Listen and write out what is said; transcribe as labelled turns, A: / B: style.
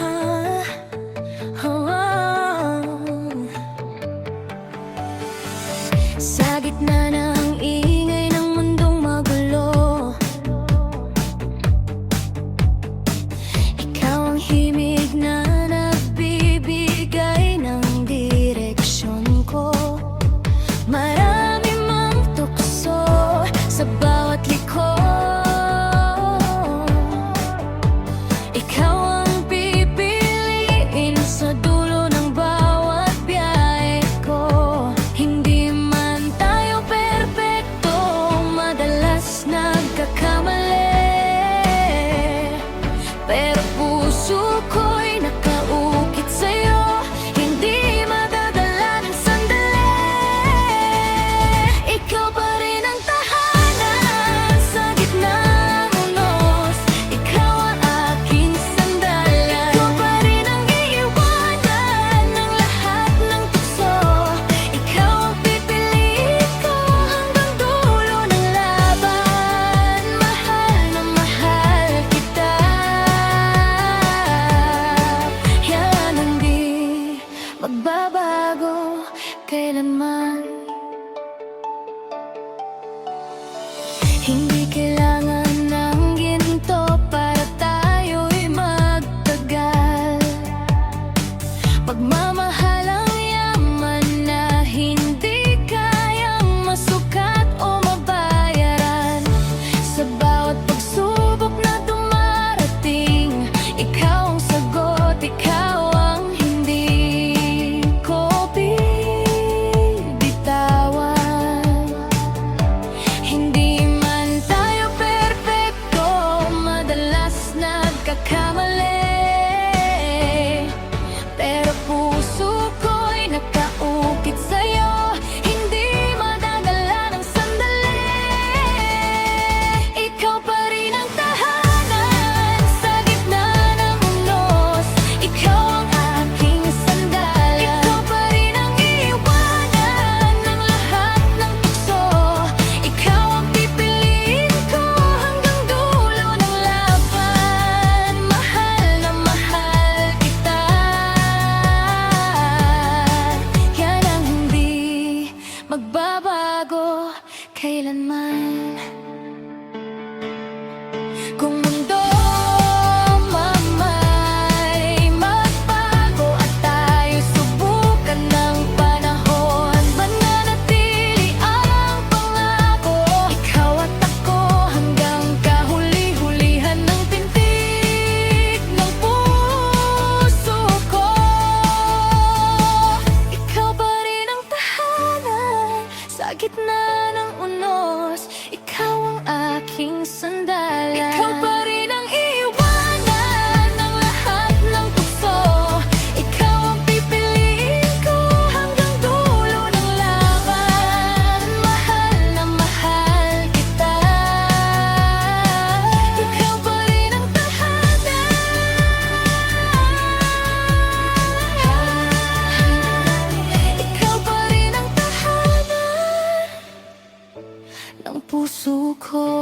A: Ah, oh, oh. Sa gitna ng ingay ng mundong magulo, ikaw ang himig na nagbibigay ng direksyon ko. Marami mang tukso sa bawat liko, ikaw ang pipiliin sa dulo ng bawat biyahe ko. Hindi man tayo perpekto, madalas nagkakamali, pero puso ko'y nakaukit sa'yo, hindi madadala ng sandali. Ikaw pa rin ang tahanan sa gitna ng unos, ikaw ang aking sandalan. Ikaw pa rin ang iiwanan ng lahat ng tukso, ikaw ang pipiliin ko hanggang dulo ng laban. Mahal na mahal kita, yan ang di magbabago kailanman. Hindi kailangan ng ginto para tayo'y magtagal. Pagmamahal ang yaman na hindi kayang masukat o mabayaran. Sa bawat pagsubok na dumarating, ikaw ang sagot, ikaw ang hindi ko bibitawan. Hindi man tayo perpekto, madalas nagkakamali, pero puso ko'y nakaukit sa'yo, hindi madadala ng sandali. Ikaw pa rin ang tahanan sa gitna ng unos, ikaw ang aking sandalan. Ikaw pa rin ang iiwanan ng lahat ng tukso, ikaw ang pipiliin ko hanggang dulo ng laban. Mahal na mahal kita, yan ang hindi magbabago kailanman. Kung mundo mamay magbago at tayo subukan ng panahon, mananatili ang pangako, ikaw at ako hanggang kahuli-hulihan ng tintig ng puso ko. Ikaw pa rin ang tahanan sa gitna ng unos, ikaw ang aking sandalan. Ikaw pa rin ang iiwanan ng lahat ng tukso, ikaw ang pipiliin ko hanggang dulo ng laban. Mahal na mahal kita, ikaw pa rin ang tahanan. Ikaw pa rin ang tahanan ng puso ko.